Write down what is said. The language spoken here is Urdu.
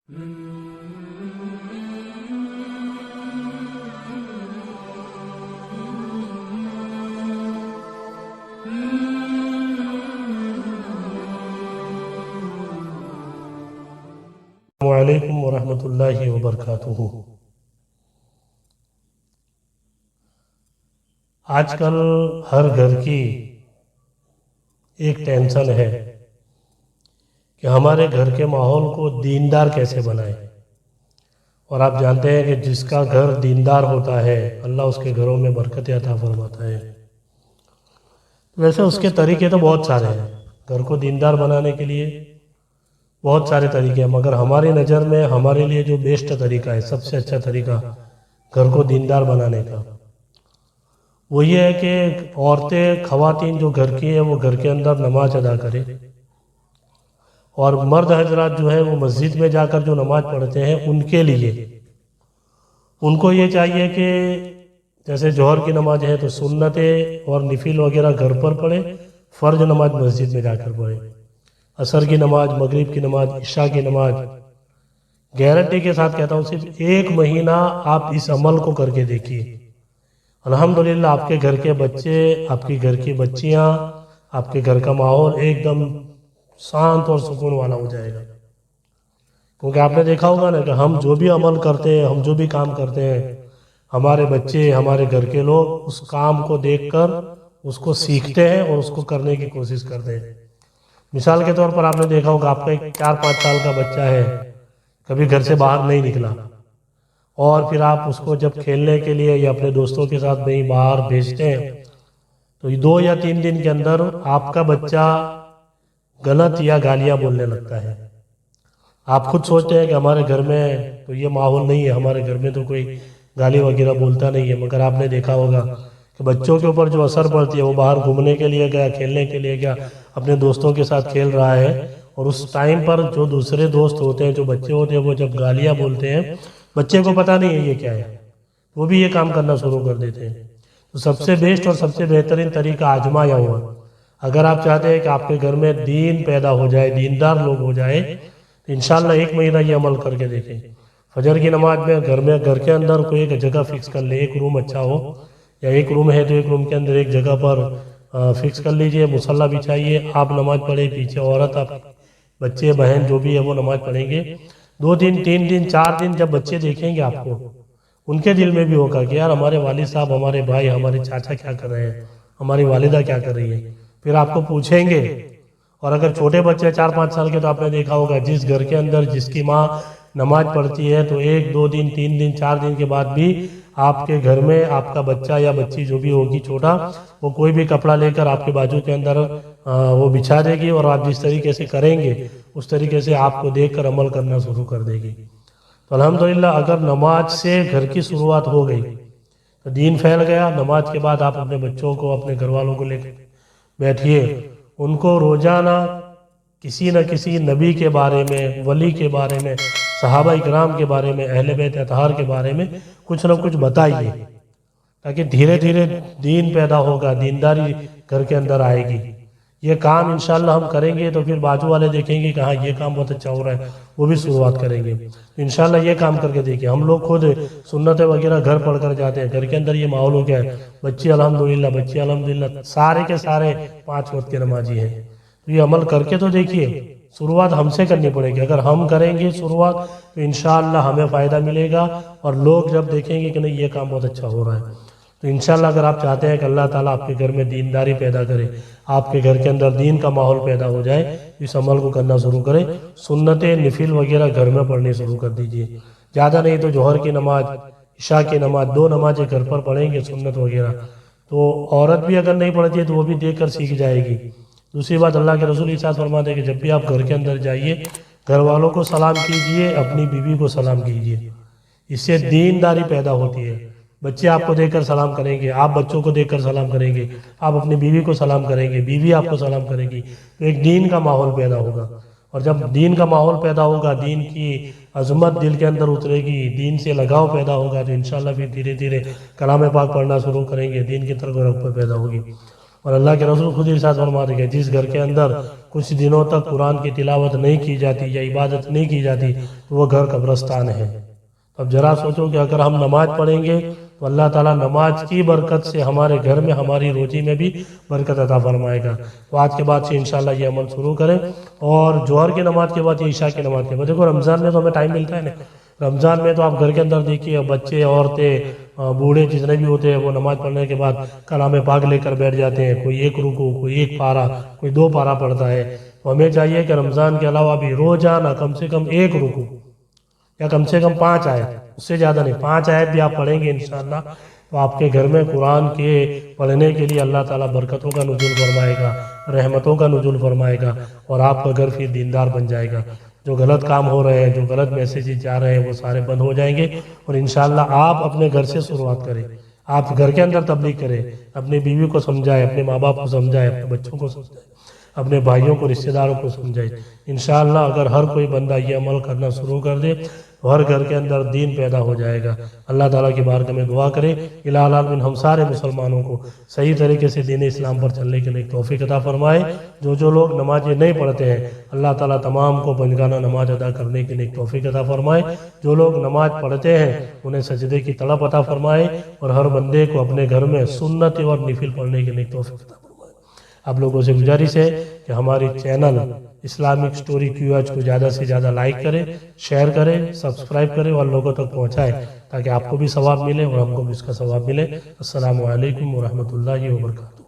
وعلیکم ورحمۃ اللہ وبرکاتہ۔ آج کل ہر گھر کی ایک ٹینشن ہے کہ ہمارے گھر کے ماحول کو دیندار کیسے بنائیں، اور آپ جانتے ہیں کہ جس کا گھر دیندار ہوتا ہے اللہ اس کے گھروں میں برکت عطا فرماتا ہے۔ ویسے اس کے طریقے تو بہت سارے ہیں، گھر کو دیندار بنانے کے لیے بہت سارے طریقے ہیں، مگر ہماری نظر میں ہمارے لیے جو بیسٹ طریقہ ہے، سب سے اچھا طریقہ گھر کو دیندار بنانے کا، وہ یہ ہے کہ عورتیں خواتین جو گھر کی ہیں وہ گھر کے اندر نماز ادا کرے، اور مرد حضرات جو ہیں وہ مسجد میں جا کر جو نماز پڑھتے ہیں ان کے لیے ان کو یہ چاہیے کہ جیسے جوہر کی نماز ہے تو سنتیں اور نفل وغیرہ گھر پر پڑھے، فرض نماز مسجد میں جا کر پڑھے، عصر کی نماز، مغرب کی نماز، عشاء کی نماز۔ گارنٹی کے ساتھ کہتا ہوں صرف 1 مہینہ آپ اس عمل کو کر کے دیکھیے، الحمدللہ آپ کے گھر کے بچے، آپ کی گھر کی بچیاں، آپ کے گھر کا ماحول ایک دم شانت اور سکون والا ہو جائے گا۔ کیونکہ آپ نے دیکھا ہوگا نا کہ ہم جو بھی عمل کرتے ہیں، ہم جو بھی کام کرتے ہیں، ہمارے بچے، ہمارے گھر کے لوگ اس کام کو دیکھ کر اس کو سیکھتے ہیں اور اس کو کرنے کی کوشش کرتے ہیں۔ مثال کے طور پر آپ نے دیکھا ہوگا آپ کا ایک 4-5 سال کا بچہ ہے، کبھی گھر سے باہر نہیں نکلا، اور پھر آپ اس کو جب کھیلنے کے لیے یا اپنے دوستوں کے ساتھ کہیں باہر بھیجتے ہیں تو 2 یا 3 دن کے اندر آپ کا بچہ غلط یا گالیاں بولنے لگتا ہے۔ آپ خود سوچتے ہیں کہ ہمارے گھر میں تو یہ ماحول نہیں ہے، ہمارے گھر میں تو کوئی گالی وغیرہ بولتا نہیں ہے، مگر آپ نے دیکھا ہوگا کہ بچوں کے اوپر جو اثر پڑتی ہے، وہ باہر گھومنے کے لیے گیا، کھیلنے کے لیے گیا، اپنے دوستوں کے ساتھ کھیل رہا ہے، اور اس ٹائم پر جو دوسرے دوست ہوتے ہیں، جو بچے ہوتے ہیں، وہ جب گالیاں بولتے ہیں، بچے کو پتہ نہیں ہے یہ کیا ہے، وہ بھی یہ کام کرنا شروع کر دیتے ہیں۔ تو سب سے بیسٹ اور سب سے بہترین طریقہ آزمایا ہوا، اگر آپ چاہتے ہیں کہ آپ کے گھر میں دین پیدا ہو جائے، دیندار لوگ ہو جائے، تو انشاءاللہ 1 مہینہ یہ عمل کر کے دیکھیں۔ فجر کی نماز میں گھر کے اندر کوئی ایک جگہ فکس کر لے، ایک روم اچھا ہو، یا ایک روم ہے تو ایک روم کے اندر ایک جگہ پر فکس کر لیجئے، مصلی بچھائیے، آپ نماز پڑھیں، پیچھے عورت، آپ بچے بہن جو بھی ہے وہ نماز پڑھیں گے۔ 2 دن 3 دن 4 دن جب بچے دیکھیں گے آپ کو، ان کے دل میں بھی ہوگا کہ یار ہمارے والد صاحب، ہمارے بھائی، ہمارے چاچا کیا کر رہے ہیں، ہماری والدہ کیا کر رہی ہے، پھر آپ کو پوچھیں گے۔ اور اگر چھوٹے بچے 4-5 سال کے تو آپ نے دیکھا ہوگا جس گھر کے اندر جس کی ماں نماز پڑھتی ہے تو 1 2 دن 3 دن 4 دن کے بعد بھی آپ کے گھر میں آپ کا بچہ یا بچی جو بھی ہوگی چھوٹا، وہ کوئی بھی کپڑا لے کر آپ کے بازو کے اندر وہ بچھا دے گی، اور آپ جس طریقے سے کریں گے اس طریقے سے آپ کو دیکھ کر عمل کرنا شروع کر دے گی۔ تو الحمدللہ اگر نماز سے گھر کی شروعات ہو گئی تو دین پھیل گیا۔ نماز کے بعد آپ اپنے بچوں کو، اپنے گھر والوں کو لے کے بیٹھیے، ان کو روزانہ کسی نہ کسی نبی کے بارے میں، ولی کے بارے میں، صحابہ اکرام کے بارے میں، اہل بیت اطہار کے بارے میں کچھ نہ کچھ بتائیے، تاکہ دھیرے دھیرے دین پیدا ہوگا، دینداری گھر کے اندر آئے گی۔ یہ کام انشاءاللہ ہم کریں گے تو پھر بازو والے دیکھیں گے کہ ہاں یہ کام بہت اچھا ہو رہا ہے، وہ بھی شروعات کریں گے۔ انشاءاللہ یہ کام کر کے دیکھیں۔ ہم لوگ خود سنتیں وغیرہ گھر پڑھ کر جاتے ہیں، گھر کے اندر یہ ماحول ہو گیا ہے، بچے الحمدللہ سارے کے سارے 5 وقت کے نمازی ہیں۔ تو یہ عمل کر کے تو دیکھیے، شروعات ہم سے کرنی پڑے گی۔ اگر ہم کریں گے شروعات تو انشاءاللہ ہمیں فائدہ ملے گا، اور لوگ جب دیکھیں گے کہ نہیں یہ کام بہت اچھا ہو رہا ہے، تو انشاءاللہ اگر آپ چاہتے ہیں کہ اللہ تعالیٰ آپ کے گھر میں دینداری پیدا کرے، آپ کے گھر کے اندر دین کا ماحول پیدا ہو جائے، اس عمل کو کرنا شروع کریں۔ سنتیں نفل وغیرہ گھر میں پڑھنے شروع کر دیجئے، زیادہ نہیں تو جوہر کی نماز، عشاء کی نماز، 2 نمازیں گھر پر پڑھیں گے سنت وغیرہ، تو عورت بھی اگر نہیں پڑھتی ہے تو وہ بھی دیکھ کر سیکھ جائے گی۔ دوسری بات، اللہ کے رسول ارشاد فرماتے ہیں کہ جب بھی آپ گھر کے اندر جائیے، گھر والوں کو سلام کیجئے، اپنی بیوی کو سلام کیجئے، اس سے دینداری پیدا ہوتی ہے۔ بچے آپ کو دیکھ کر سلام کریں گے، آپ بچوں کو دیکھ کر سلام کریں گے، آپ اپنی بیوی کو سلام کریں گے، بیوی آپ کو سلام کرے گی، تو ایک دین کا ماحول پیدا ہوگا۔ اور جب دین کا ماحول پیدا ہوگا، دین کی عظمت دل کے اندر اترے گی، دین سے لگاؤ پیدا ہوگا، تو انشاءاللہ پھر دھیرے دھیرے کلام پاک پڑھنا شروع کریں گے، دین کی طرف رغبت پیدا ہوگی۔ اور اللہ کے رسول خود ارشاد فرماتے ہیں کہ جس گھر کے اندر کچھ دنوں تک قرآن کی تلاوت نہیں کی جاتی یا عبادت نہیں کی جاتی تو وہ گھر قبرستان ہے۔ اب ذرا سوچو کہ اگر ہم نماز پڑھیں گے تو اللہ تعالیٰ نماز کی برکت سے ہمارے گھر میں ہماری روزی میں بھی برکت عطا فرمائے گا۔ تو آج کے بعد سے انشاءاللہ یہ عمل شروع کریں، اور جوہر کی نماز کے بعد عشاء کی نماز کے بعد، دیکھو رمضان میں تو ہمیں ٹائم ملتا ہے نا، رمضان میں تو آپ گھر کے اندر دیکھیے بچے عورتیں بوڑھے جتنے بھی ہوتے ہیں وہ نماز پڑھنے کے بعد کلام پاک لے کر بیٹھ جاتے ہیں، کوئی ایک رکوع، کوئی ایک پارہ، کوئی 2 پارہ پڑھتا ہے۔ تو ہمیں چاہیے کہ رمضان کے علاوہ بھی روزانہ کم سے کم 1 رکوع یا کم سے کم 5 آیت، اس سے زیادہ نہیں، 5 آیت بھی آپ پڑھیں گے انشاءاللہ تو آپ کے گھر میں قرآن کے پڑھنے کے لیے اللہ تعالیٰ برکتوں کا نزول فرمائے گا، رحمتوں کا نزول فرمائے گا، اور آپ کا گھر پھر دیندار بن جائے گا۔ جو غلط کام ہو رہے ہیں، جو غلط میسیجز جا رہے ہیں وہ سارے بند ہو جائیں گے، اور انشاءاللہ آپ اپنے گھر سے شروعات کریں، آپ گھر کے اندر تبلیغ کریں، اپنی بیوی کو سمجھائیں، اپنے ماں باپ کو سمجھائیں، اپنے بچوں کو سمجھائیں، اپنے بھائیوں کو، رشتہ داروں کو سمجھائیں۔ انشاءاللہ اگر ہر کوئی بندہ یہ عمل کرنا شروع کر دے تو ہر گھر کے اندر دین پیدا ہو جائے گا۔ اللہ تعالیٰ کی بارگاہ میں دعا کریں الہ العالمین ہم سارے مسلمانوں کو صحیح طریقے سے دین اسلام پر چلنے کے لیے توفیق عطا فرمائے۔ جو لوگ نمازیں نہیں پڑھتے ہیں اللہ تعالیٰ تمام کو بنگانہ نماز ادا کرنے کے لیے توفیق عطا فرمائے۔ جو لوگ نماز پڑھتے ہیں انہیں سجدے کی طلب عطا فرمائے، اور ہر بندے کو اپنے گھر میں سنت اور نفل پڑھنے کے لیے توفیق عطا فرمائے۔ آپ لوگوں سے گزارش ہے کہ ہماری چینل اسلامک سٹوری QH کو زیادہ سے زیادہ لائک کریں، شیئر کریں، سبسکرائب کریں اور لوگوں تک پہنچائیں تاکہ آپ کو بھی ثواب ملے اور ہم کو بھی اس کا ثواب ملے۔ السلام علیکم ورحمۃ اللہ وبرکاتہ۔